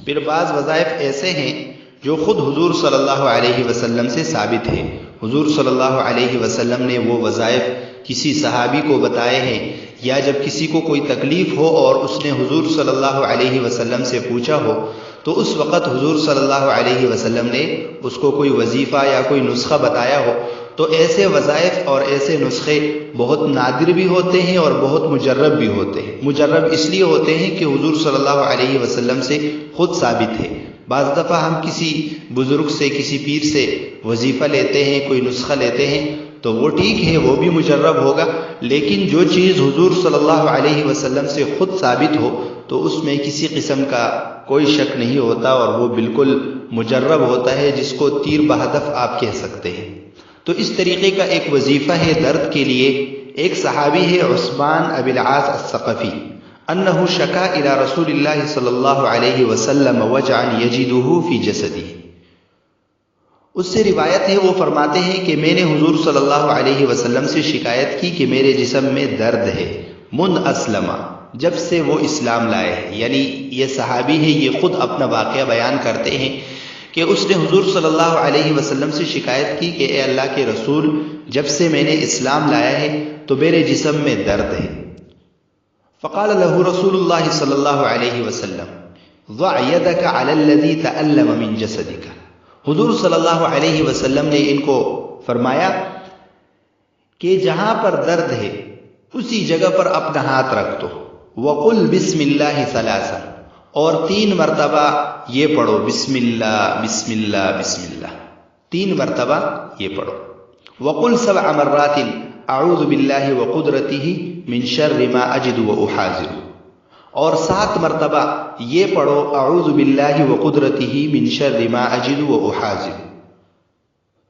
پھر بعض وظائف ایسے ہیں جو خود حضور صلی اللہ علیہ وسلم سے ثابت ہے۔ حضور صلی اللہ علیہ وسلم نے وہ وظائف کسی صحابی کو بتائے ہیں، یا جب کسی کو کوئی تکلیف ہو اور اس نے حضور صلی اللہ علیہ وسلم سے پوچھا ہو تو اس وقت حضور صلی اللہ علیہ وسلم نے اس کو کوئی وظیفہ یا کوئی نسخہ بتایا ہو، تو ایسے وظائف اور ایسے نسخے بہت نادر بھی ہوتے ہیں اور بہت مجرب بھی ہوتے ہیں۔ مجرب اس لیے ہوتے ہیں کہ حضور صلی اللہ علیہ وسلم سے خود ثابت ہے۔ بعض دفعہ ہم کسی بزرگ سے، کسی پیر سے وظیفہ لیتے ہیں، کوئی نسخہ لیتے ہیں، تو وہ ٹھیک ہے، وہ بھی مجرب ہوگا، لیکن جو چیز حضور صلی اللہ علیہ وسلم سے خود ثابت ہو تو اس میں کسی قسم کا کوئی شک نہیں ہوتا اور وہ بالکل مجرب ہوتا ہے، جس کو تیر بہدف آپ کہہ سکتے ہیں۔ تو اس طریقے کا ایک وظیفہ ہے درد کے لیے۔ ایک صحابی ہے عثمان ابی العاص الثقفی، انہ شکا الی رسول اللہ صلی اللہ علیہ وسلم وجعا یجدہ فی جسدہ۔ اس سے روایت ہے، وہ فرماتے ہیں کہ میں نے حضور صلی اللہ علیہ وسلم سے شکایت کی کہ میرے جسم میں درد ہے، منذ اسلم، جب سے وہ اسلام لائے ہیں۔ یعنی یہ صحابی ہے، یہ خود اپنا واقعہ بیان کرتے ہیں کہ اس نے حضور صلی اللہ علیہ وسلم سے شکایت کی کہ اے اللہ کے رسول، جب سے میں نے اسلام لایا ہے تو میرے جسم میں درد ہے۔ فقال له رسول اللہ صلی اللہ علیہ وسلم ضع يدك على الذي تألم من جسدك۔ حضور صلی اللہ علیہ وسلم نے ان کو فرمایا کہ جہاں پر درد ہے اسی جگہ پر اپنا ہاتھ رکھ دو، وقل بسم اللہ ثلاثا، اور 3 مرتبہ یہ پڑھو، بسم اللہ بسم اللہ بسم اللہ، 3 مرتبہ یہ پڑھو۔ وقل 7 مرات اعوذ باللہ وقدرتہ من شر ما اجد واحاذر، اور 7 مرتبہ یہ پڑھو، اعوذ باللہ وقدرتہ من شر ما اجد واحاذر۔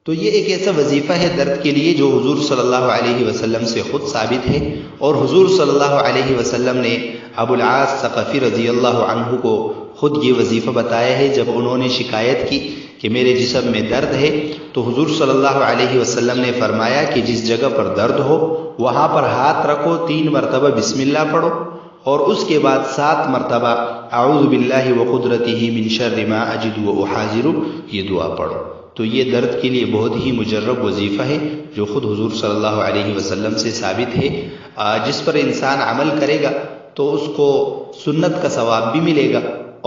تو یہ ایک ایسا وظیفہ ہے درد کے لیے جو حضور صلی اللہ علیہ وسلم سے خود ثابت ہے، اور حضور صلی اللہ علیہ وسلم نے ابو العاص ثقفی رضی اللہ عنہ کو خود یہ وظیفہ بتایا ہے۔ جب انہوں نے شکایت کی کہ میرے جسم میں درد ہے تو حضور صلی اللہ علیہ وسلم نے فرمایا کہ جس جگہ پر درد ہو وہاں پر ہاتھ رکھو، 3 مرتبہ بسم اللہ پڑھو، اور اس کے بعد 7 مرتبہ اعوذ باللہ وقدرتہ من شر ما اجد واحاذر، یہ دعا پڑھو۔ تو یہ درد کے لیے بہت ہی مجرب وظیفہ ہے جو خود حضور صلی اللہ علیہ وسلم سے ثابت ہے۔ جس پر انسان عمل کرے گا تو اس کو سنت کا ثواب بھی ملے گا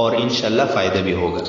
اور انشاءاللہ فائدہ بھی ہوگا۔